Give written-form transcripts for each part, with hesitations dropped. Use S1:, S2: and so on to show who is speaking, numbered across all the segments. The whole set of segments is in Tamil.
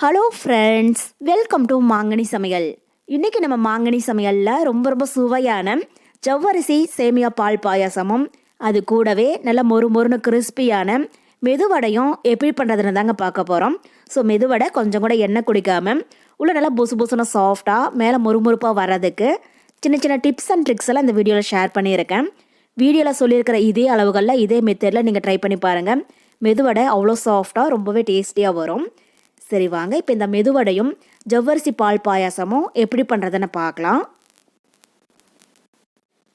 S1: ஹலோ ஃப்ரெண்ட்ஸ், வெல்கம் டு மாங்கனி சமையல். இன்றைக்கி நம்ம மாங்கனி சமையலில் ரொம்ப சுவையான ஜவ்வரிசி சேமியா பால் பாயாசமும் அது கூடவே நல்ல மொறுன்னு கிறிஸ்பியான மெதுவடையும் எப்படி பண்ணுறதுன்னு தாங்க பார்க்க போகிறோம். ஸோ மெதுவடை கொஞ்சம் கூட எண்ணெய் குடிக்காமல் உள்ள நல்லா புசுன்னு சாஃப்டாக மேலே மொறுப்பாக வர்றதுக்கு சின்ன டிப்ஸ் அண்ட் ட்ரிக்ஸ் எல்லாம் இந்த வீடியோவில் ஷேர் பண்ணியிருக்கேன். வீடியோவில் சொல்லியிருக்கிற இதே அளவுகளில் இதே மெத்தடில் நீங்கள் ட்ரை பண்ணி பாருங்கள். மெதுவடை அவ்வளோ சாஃப்டாக ரொம்பவே டேஸ்டியாக வரும். சரி வாங்க, இப்போ இந்த மெதுவடையும் ஜவ்வரிசி பால் பாயாசமும் எப்படி பண்ணுறதுன்னு பார்க்கலாம்.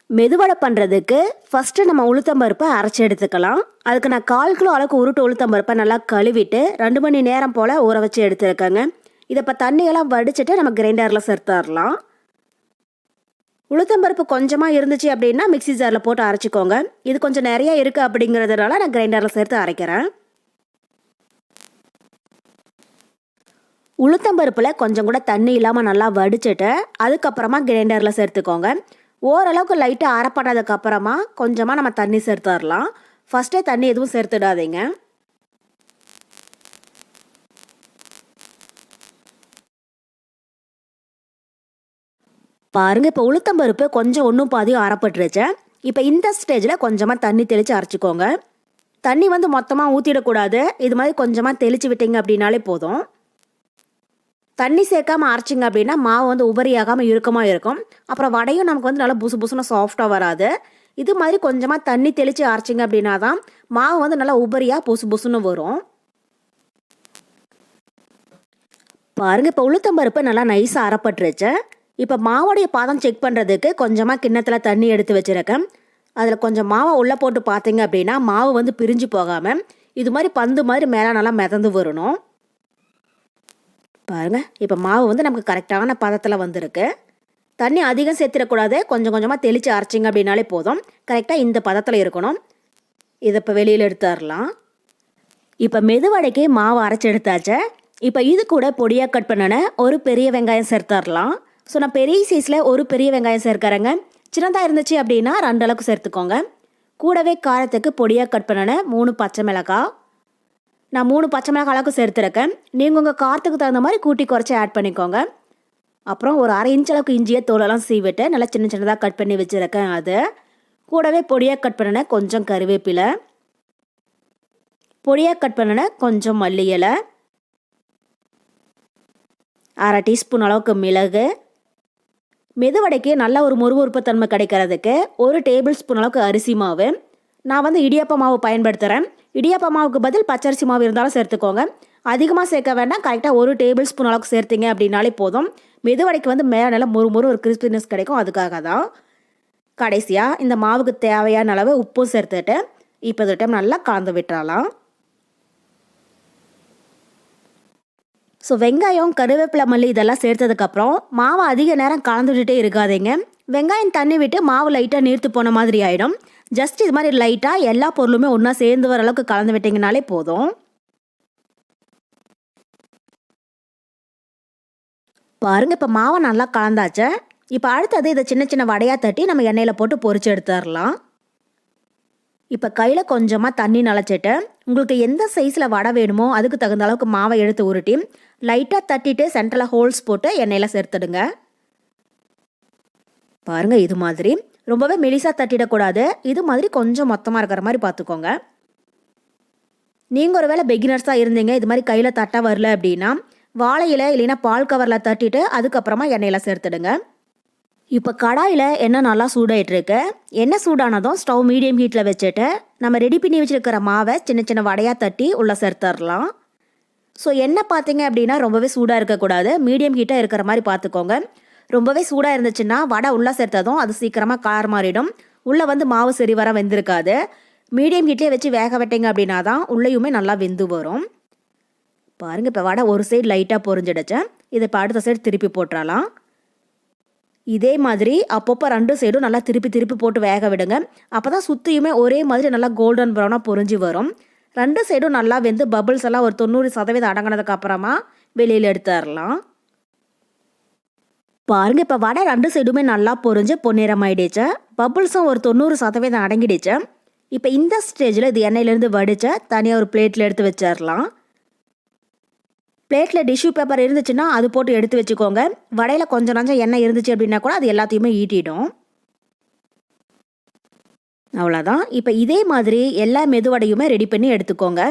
S1: மெதுவடை பண்ணுறதுக்கு ஃபஸ்ட்டு நம்ம உளுத்தம்பருப்பை அரைச்சி எடுத்துக்கலாம். அதுக்கு நான் 1/4 கிலோ அளவுக்கு உருட்டு உளுத்தம்பருப்பை நல்லா கழுவிட்டு 2 மணி நேரம் போல் ஊற வச்சு எடுத்துருக்கேங்க. இதை இப்போ தண்ணியெல்லாம் வடிச்சிட்டு நம்ம கிரைண்டரில் சேர்த்துடலாம். உளுத்தம்பருப்பு கொஞ்சமாக இருந்துச்சு அப்படின்னா மிக்ஸி ஜாரில் போட்டு அரைச்சிக்கோங்க. இது கொஞ்சம் நிறைய இருக்குது அப்படிங்கிறதுனால நான் கிரைண்டரில் சேர்த்து அரைக்கிறேன். உளுத்தம்பருப்பில் கொஞ்சம் கூட தண்ணி இல்லாமல் நல்லா வடிச்சிட்டு அதுக்கப்புறமா கிரைண்டரில் சேர்த்துக்கோங்க. ஓரளவுக்கு லைட்டாக அரைப்பட்டதுக்கப்புறமா கொஞ்சமாக நம்ம தண்ணி சேர்த்துடலாம். ஃபஸ்ட்டே தண்ணி எதுவும் சேர்த்துடாதீங்க. பாருங்கள், இப்போ உளுத்தம்பருப்பு கொஞ்சம் ஒன்றும் பாதியும் அரைப்பட்டுருச்சு. இப்போ இந்த ஸ்டேஜில் கொஞ்சமாக தண்ணி தெளித்து அரைச்சிக்கோங்க. தண்ணி மொத்தமாக ஊற்றிடக்கூடாது. இது மாதிரி கொஞ்சமாக தெளித்து விட்டீங்க அப்படின்னாலே போதும். தண்ணி சேர்க்காமல் அரைச்சிங்க அப்படின்னா மாவு உபரியாகாமல் இறுக்கமாக இருக்கும். அப்புறம் வடையும் நமக்கு நல்லா புசுன்னு சாஃப்டாக வராது. இது மாதிரி கொஞ்சமாக தண்ணி தெளித்து அரைச்சிங்க அப்படின்னா தான் மாவு நல்லா உபரியாக புசுன்னு வரும். பாருங்கள், இப்போ உளுத்தம்பருப்பு நல்லா நைஸாக அரைப்பட்டுருச்சு. இப்போ மாவோடைய பாதம் செக் பண்ணுறதுக்கு கொஞ்சமாக கிண்ணத்தில் தண்ணி எடுத்து வச்சுருக்கேன். அதில் கொஞ்சம் மாவை உள்ளே போட்டு பார்த்தீங்க அப்படின்னா மாவு பிரிஞ்சு போகாமல் இது மாதிரி பந்து மாதிரி மேலே நல்லா மிதந்து வரணும். பாருங்கள், இப்போ மாவு நமக்கு கரெக்டான பதத்தில் வந்திருக்கு. தண்ணி அதிகம் சேர்த்துடக்கூடாது. கொஞ்சமாக தெளித்து அரைச்சிங்க அப்படின்னாலே போதும். கரெக்டாக இந்த பதத்தில் இருக்கணும். இதை இப்போ வெளியில் எடுத்துடலாம். இப்போ மெதுவடைக்கு மாவு அரைச்சி எடுத்தாச்சு. இப்போ இது கூட பொடியாக கட் பண்ணின ஒரு பெரிய வெங்காயம் சேர்த்துடலாம். ஸோ நான் பெரிய சைஸில் ஒரு பெரிய வெங்காயம் சேர்க்குறேங்க. சின்னதாக இருந்துச்சு அப்படின்னா 2 அளவுக்கு சேர்த்துக்கோங்க. கூடவே காரத்துக்கு பொடியாக கட் பண்ணின 3 பச்சை மிளகாய். நான் 3 பச்சை மிளகாய் அளவுக்கு சேர்த்துருக்கேன். நீங்கள் உங்கள் காரத்துக்கு தகுந்த மாதிரி கூட்டி குறைச்சி ஆட் பண்ணிக்கோங்க. அப்புறம் ஒரு 1/2 இன்ச் அளவுக்கு இஞ்சியை தோலெல்லாம் சீவிட்டு நல்லா சின்னதாக கட் பண்ணி வச்சுருக்கேன். அது கூடவே பொடியாக கட் பண்ணின கொஞ்சம் கருவேப்பிலை, பொடியாக கட் பண்ணின கொஞ்சம் மல்லி இலை, 1/2 டீஸ்பூன் அளவுக்கு மிளகு. மெதுவடைக்கு நல்ல ஒரு மொறுமொறுப்பு தன்மை கிடைக்கிறதுக்கு 1 டேபிள் ஸ்பூன் அளவுக்கு அரிசி மாவு. நான் இடியாப்ப மாவு பயன்படுத்துகிறேன். இடியாப்ப மாவுக்கு பதில் பச்சரிசி மாவு இருந்தாலும் சேர்த்துக்கோங்க. அதிகமாக சேர்க்க வேண்டாம். கரெக்டாக 1 டேபிள் ஸ்பூன் அளவுக்கு சேர்த்திங்க அப்படின்னாலே போதும். மெதுவடைக்கு மேலே நல்லா மொறு ஒரு கிறிஸ்பினஸ் கிடைக்கும். அதுக்காக தான். கடைசியாக இந்த மாவுக்கு தேவையான அளவு உப்பும் சேர்த்துட்டு இப்போ இந்த டைம் நல்லா கலந்து விட்டுறலாம். ஸோ வெங்காயம், கருவேப்பிலை, மல்லி இதெல்லாம் சேர்த்ததுக்கப்புறம் மாவை அதிக நேரம் கலந்து விட்டுட்டே இருக்காதீங்க. வெங்காயம் தண்ணி விட்டு மாவு லைட்டாக நீர்த்து போன மாதிரி ஆகிடும். ஜஸ்ட் இது மாதிரி லைட்டாக எல்லா பொருளுமே ஒன்றா சேர்ந்து வர அளவுக்கு கலந்து விட்டிங்கனாலே போதும். பாருங்கள், இப்போ மாவை நல்லா கலந்தாச்சு. இப்போ அடுத்தது இதை சின்ன வடையாக தட்டி நம்ம எண்ணெயில் போட்டு பொரிச்சு எடுத்துடலாம். இப்போ கையில் கொஞ்சமாக தண்ணி நனைச்சிட்டு உங்களுக்கு எந்த சைஸில் வடை வேணுமோ அதுக்கு தகுந்த அளவுக்கு மாவை எடுத்து உருட்டி லைட்டாக தட்டிட்டு சென்டரில் ஹோல்ஸ் போட்டு எண்ணெயில் சேர்த்துடுங்க. பாருங்கள், இது மாதிரி ரொம்பவே மெலிசாக தட்டிடக்கூடாது. இது மாதிரி கொஞ்சம் மொத்தமாக இருக்கிற மாதிரி பார்த்துக்கோங்க. நீங்கள் ஒரு வேளை பிகினர்ஸாக இருந்தீங்க, இது மாதிரி கையில் தட்ட வரல அப்படின்னா வாழையில இல்லைன்னா பால் கவரில் தட்டிட்டு அதுக்கப்புறமா எண்ணெயில் சேர்த்துடுங்க. இப்போ கடாயில் எண்ணெய் நல்லா சூடாயிட்ருக்கு. எண்ணெய் சூடானதும் ஸ்டவ் மீடியம் ஹீட்டில் வச்சுட்டு நம்ம ரெடி பண்ணி வச்சுருக்கிற மாவை சின்ன வடையாக தட்டி உள்ளே சேர்த்துடலாம். ஸோ எண்ணெய் பார்த்தீங்க அப்படின்னா ரொம்பவே சூடாக இருக்கக்கூடாது. மீடியம் ஹீட்டாக இருக்கிற மாதிரி பார்த்துக்கோங்க. ரொம்பவே சூடாக இருந்துச்சுன்னா வடை உள்ளே சேர்த்ததும் அது சீக்கிரமாக கலர் மாறிடும். உள்ளே மாவு சரி வர வெந்திருக்காது. மீடியம் ஹீட்லேயே வச்சு வேக விட்டீங்க அப்படின்னா தான் உள்ளேயுமே நல்லா வெந்து வரும். பாருங்கள், இப்போ வடை ஒரு சைடு லைட்டாக பொரிஞ்சிடுச்சு. இதை இப்போ அடுத்த சைடு திருப்பி போட்டுடலாம். இதே மாதிரி அப்பப்போ 2 சைடும் நல்லா திருப்பி போட்டு வேக விடுங்க. அப்போ தான் சுற்றியுமே ஒரே மாதிரி நல்லா கோல்டன் ப்ரௌனாக பொரிஞ்சு வரும். 2 சைடும் நல்லா வெந்து பபிள்ஸ் எல்லாம் ஒரு 90% அடங்கினதுக்கு அப்புறமா வெளியில் எடுத்துடலாம். பாருங்கள், இப்போ வடை 2 சைடுமே நல்லா பொரிஞ்சு பொன்னிறமாயிடுச்சு. பபிள்ஸும் ஒரு 90% அடங்கிடுச்சு. இப்போ இந்த ஸ்டேஜில் இது எண்ணெயிலேருந்து வடித்து தனியாக ஒரு பிளேட்டில் எடுத்து வச்சிடலாம். பிளேட்டில் டிஷ்யூ பேப்பர் இருந்துச்சுன்னா அது போட்டு எடுத்து வச்சுக்கோங்க. வடையில் கொஞ்சம் நஞ்சம் எண்ணெய் இருந்துச்சு அப்படின்னா கூட அது எல்லாத்தையுமே ஈட்டிடும். அவ்வளோதான். இப்போ இதே மாதிரி எல்லா மெதுவடையுமே ரெடி பண்ணி எடுத்துக்கோங்க.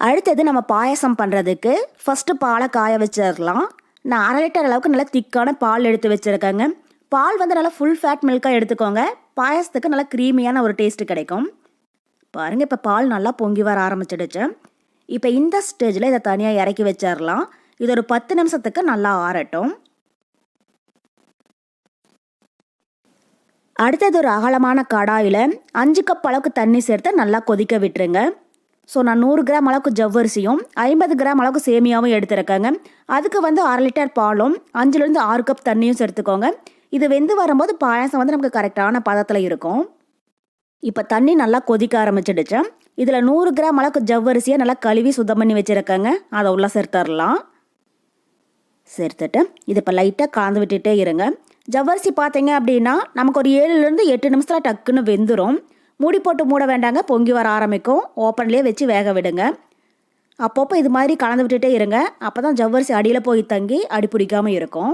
S1: அடுத்தது நம்ம பாயசம் பண்ணுறதுக்கு ஃபஸ்ட்டு பாலை காய வச்சிடலாம். நான் 1/2 லிட்டர் அளவுக்கு நல்லா திக்கான பால் எடுத்து வச்சுருக்கேங்க. பால் வந்து நல்லா ஃபுல் ஃபேட் மில்காக எடுத்துக்கோங்க. பாயசத்துக்கு நல்லா க்ரீமியான ஒரு டேஸ்ட்டு கிடைக்கும். பாருங்கள், இப்போ பால் நல்லா பொங்கி வர ஆரம்பிச்சிடுச்சு. இப்போ இந்த ஸ்டேஜில் இதை தனியாக இறக்கி வச்சிடலாம். இது ஒரு 10 நிமிஷத்துக்கு நல்லா ஆறட்டும். அடுத்தது ஒரு அகலமான கடாயில் 5 கப் அளவுக்கு தண்ணி சேர்த்து நல்லா கொதிக்க விட்டுருங்க. ஸோ நான் 100 கிராம் அளவுக்கு ஜவ்வரிசியும் 50 கிராம் அளவுக்கு சேமியாவும் எடுத்துருக்கேங்க. அதுக்கு வந்து 1/2 லிட்டர் பாலும் 5லேருந்து 6 கப் தண்ணியும் சேர்த்துக்கோங்க. இது வெந்து வரும்போது பாயாசம் வந்து நமக்கு கரெக்டான பதத்தில் இருக்கும். இப்போ தண்ணி நல்லா கொதிக்க ஆரம்பிச்சிடுச்சு. இதில் 100 கிராம் அளவுக்கு ஜவ்வரிசியை நல்லா கழுவி சுத்தம் பண்ணி வச்சுருக்கேங்க. அதை உள்ளே சேர்த்துடலாம். சேர்த்துட்டு இது இப்போ லைட்டாக கலந்து விட்டுட்டே இருங்க. ஜவ்வரிசி பார்த்தீங்க அப்படின்னா நமக்கு ஒரு 7லேருந்து 8 நிமிஷத்தில் டக்குன்னு வெந்துடும். மூடி போட்டு மூட வேண்டாங்க, பொங்கி வர ஆரம்பிக்கும். ஓப்பன்லேயே வச்சு வேக விடுங்க. அப்பப்போ இது மாதிரி கலந்து விட்டுட்டே இருங்க. அப்போ தான் ஜவ்வரிசி அடியில் போய் தங்கி அடி பிடிக்காமல் இருக்கும்.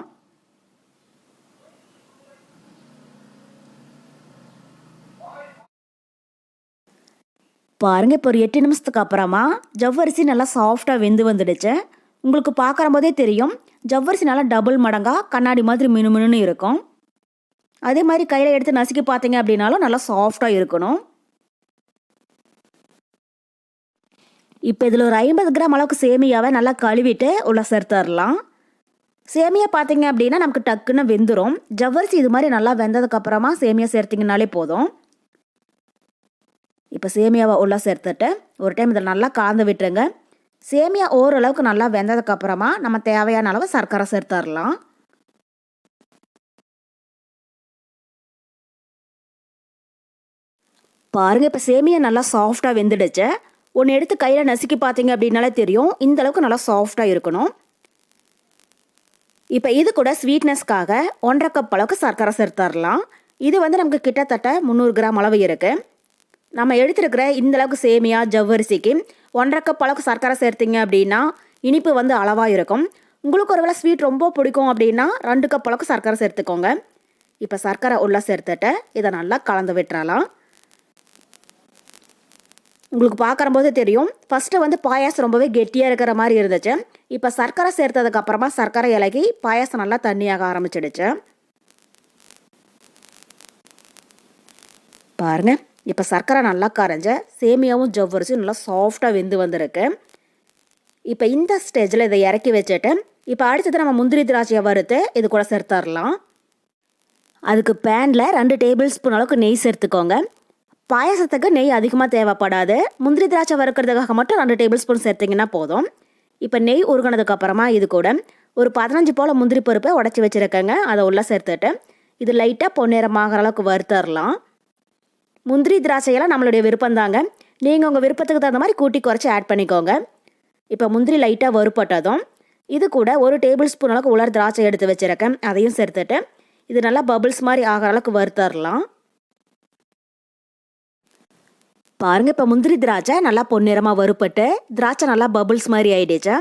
S1: பாருங்கள், இப்போ ஒரு 8 நிமிஷத்துக்கு அப்புறமா ஜவ்வரிசி நல்லா சாஃப்டாக வெந்து வந்துடுச்சு. உங்களுக்கு பார்க்குற போதே தெரியும், ஜவ்வரிசி நல்லா டபுள் மடங்காக கண்ணாடி மாதிரி மினுமினுன்னு இருக்கும். அதே மாதிரி கையில் எடுத்து நசுக்கி பார்த்தீங்க அப்படின்னாலும் நல்லா சாஃப்டாக இருக்கணும். இப்போ இதில் ஒரு 50 கிராம் அளவுக்கு சேமியாவை நல்லா கழுவிட்டு உள்ள சேர்த்துடலாம். சேமியா பார்த்தீங்க அப்படின்னா நமக்கு டக்குன்னு வெந்துடும். ஜவ்வரிசி இது மாதிரி நல்லா வெந்ததுக்கப்புறமா சேமியா சேர்த்திங்கனாலே போதும். இப்போ சேமியாவை உள்ள சேர்த்துட்டு ஒரு டைம் இதில் நல்லா கலந்து விட்டுருங்க. சேமியா ஓரளவுக்கு நல்லா வெந்ததுக்கப்புறமா நம்ம தேவையான அளவு சர்க்கரை சேர்த்துடலாம். பாருங்கள், இப்போ சேமியா நல்லா சாஃப்டாக வெந்துடுச்சு. ஒன்று எடுத்து கையில் நசுக்கி பார்த்தீங்க அப்படின்னாலே தெரியும், இந்த அளவுக்கு நல்லா சாஃப்டாக இருக்கணும். இப்போ இது கூட ஸ்வீட்னஸ்க்காக 1/2 கப் அளவுக்கு சர்க்கரை சேர்த்துடலாம். இது வந்து நமக்கு கிட்டத்தட்ட 300 கிராம் அளவு இருக்குது. நம்ம எடுத்துருக்கிற இந்த அளவுக்கு சேமியா ஜவ்வரிசிக்கு 1/2 கப் அளவுக்கு சர்க்கரை சேர்த்திங்க அப்படின்னா இனிப்பு வந்து அளவாக இருக்கும். உங்களுக்கு ஒருவேளை ஸ்வீட் ரொம்ப பிடிக்கும் அப்படின்னா 2 கப் அளவுக்கு சர்க்கரை சேர்த்துக்கோங்க. இப்போ சர்க்கரை உள்ளே சேர்த்துட்டு இதை நல்லா கலந்து விட்டுறலாம். உங்களுக்கு பார்க்குறம்போது தெரியும், ஃபஸ்ட்டு வந்து பாயாசம் ரொம்பவே கெட்டியாக இருக்கிற மாதிரி இருந்துச்சு. இப்போ சர்க்கரை சேர்த்ததுக்கப்புறமா சர்க்கரை இலகி பாயாசம் நல்லா தண்ணியாக ஆரம்பிச்சிடுச்சு. பாருங்கள், இப்போ சர்க்கரை நல்லா கரைஞ்ச சேமியாவும் ஜவ்வரிசியும் நல்லா சாஃப்டாக வெந்து வந்திருக்கு. இப்போ இந்த ஸ்டேஜில் இதை இறக்கி வச்சுட்டு இப்போ அடுத்தது நம்ம முந்திரி திராட்சையை வறுத்து இது கூட சேர்த்துடலாம். அதுக்கு பேனில் 2 டேபிள் ஸ்பூன் அளவுக்கு நெய் சேர்த்துக்கோங்க. பாயாசத்துக்கு நெய் அதிகமாக தேவைப்படாது. முந்திரி திராட்சை வறுக்கிறதுக்காக மட்டும் 2 டேபிள் ஸ்பூன் சேர்த்திங்கன்னா போதும். இப்போ நெய் உருகினதுக்கப்புறமா இது கூட ஒரு 15 போல் முந்திரி பருப்பை உடச்சி வச்சுருக்கேங்க. அதை உள்ளே சேர்த்துட்டு இது லைட்டாக பொன்னிறமாகிற அளவுக்கு வறுத்தரலாம். முந்திரி திராட்சையெல்லாம் நம்மளுடைய விருப்பம் தாங்க. நீங்கள் உங்கள் விருப்பத்துக்கு தகுந்த மாதிரி கூட்டி குறைச்சி ஆட் பண்ணிக்கோங்க. இப்போ முந்திரி லைட்டாக வறுப்பட்டதும் இது கூட ஒரு டேபிள் ஸ்பூன் அளவுக்கு உலர் திராட்சை எடுத்து வச்சுருக்கேன். அதையும் சேர்த்துட்டு இது நல்லா பபிள்ஸ் மாதிரி ஆகிற அளவுக்கு வறுத்தரலாம். பாருங்கள், இப்போ முந்திரி திராட்சை நல்லா பொன்னிறமாக வறுப்பட்டு திராட்சை நல்லா பபிள்ஸ் மாதிரி ஆகிடுச்சு.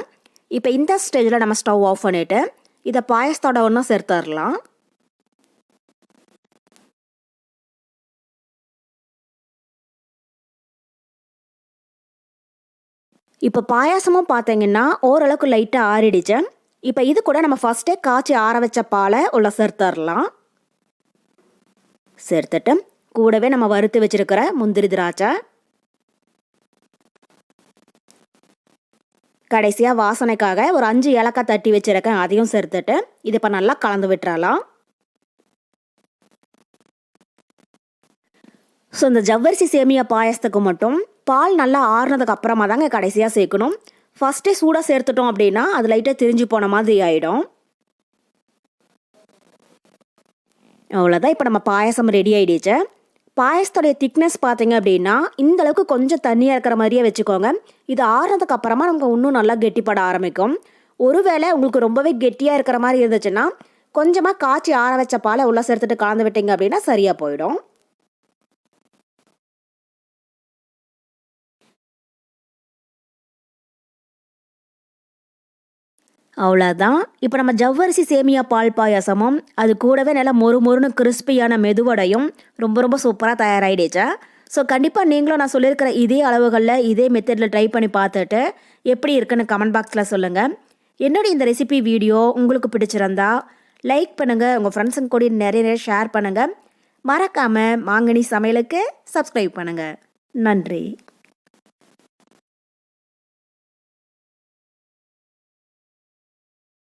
S1: இப்போ இந்த ஸ்டேஜில் நம்ம ஸ்டவ் ஆஃப் பண்ணிவிட்டு இதை பாயசத்தோட ஒன்றும் சேர்த்துடலாம். இப்போ பாயாசமும் பார்த்தீங்கன்னா ஓரளவுக்கு லைட்டாக ஆறிடுச்சு. இப்போ இது கூட நம்ம ஃபஸ்ட்டே காய்ச்சி ஆற வச்ச பாலை உள்ள சேர்த்துடலாம். சேர்த்துட்டு கூடவே நம்ம வறுத்து வச்சிருக்கிற முந்திரி திராட்சை, கடைசியாக வாசனைக்காக ஒரு 5 ஏலக்காய் தட்டி வச்சிருக்கேன், அதையும் சேர்த்துட்டு இது இப்போ நல்லா கலந்து விட்டுறலாம். ஸோ இந்த ஜவ்வரிசி சேமியா பாயசத்துக்கு மட்டும் பால் நல்லா ஆறுனதுக்கு அப்புறமா தாங்க கடைசியாக சேர்க்கணும். ஃபஸ்ட்டே சூடாக சேர்த்துட்டோம் அப்படின்னா அது லைட்டாக திரிஞ்சு போன மாதிரி ஆகிடும். அவ்வளோதான், இப்போ நம்ம பாயசம் ரெடி ஆகிடுச்சு. பாயசத்தோடைய திக்னஸ் பார்த்தீங்க அப்படின்னா இந்த அளவுக்கு கொஞ்சம் தண்ணியாக இருக்கிற மாதிரியே வச்சுக்கோங்க. இது ஆறுனதுக்கு அப்புறமா நமக்கு இன்னும் நல்லா கெட்டிப்பட ஆரம்பிக்கும். ஒருவேளை உங்களுக்கு ரொம்பவே கெட்டியாக இருக்கிற மாதிரி இருந்துச்சுன்னா கொஞ்சமாக காய்ச்சி ஆற வச்ச பாலை உள்ளே சேர்த்துட்டு கலந்து விட்டீங்க அப்படின்னா சரியாக போயிடும். அவ்வளோதான். இப்போ நம்ம ஜவ்வரிசி சேமியா பால் பாயாசமும் அது கூடவே நல்லா மொறு மொறுன்னு கிறிஸ்பியான மெதுவடையும் ரொம்ப ரொம்ப சூப்பராக தயாராகிடுச்சா. ஸோ கண்டிப்பாக நீங்களும் நான் சொல்லியிருக்கிற இதே அளவுகளில் இதே மெத்தடில் ட்ரை பண்ணி பார்த்துட்டு எப்படி இருக்குன்னு கமெண்ட் பாக்ஸில் சொல்லுங்கள். என்னோட இந்த ரெசிபி வீடியோ உங்களுக்கு பிடிச்சிருந்தா லைக் பண்ணுங்கள், உங்கள் ஃப்ரெண்ட்ஸுங்க கூட நிறைய ஷேர் பண்ணுங்கள். மறக்காமல் மாங்கனி சமையலுக்கு சப்ஸ்கிரைப் பண்ணுங்கள். நன்றி.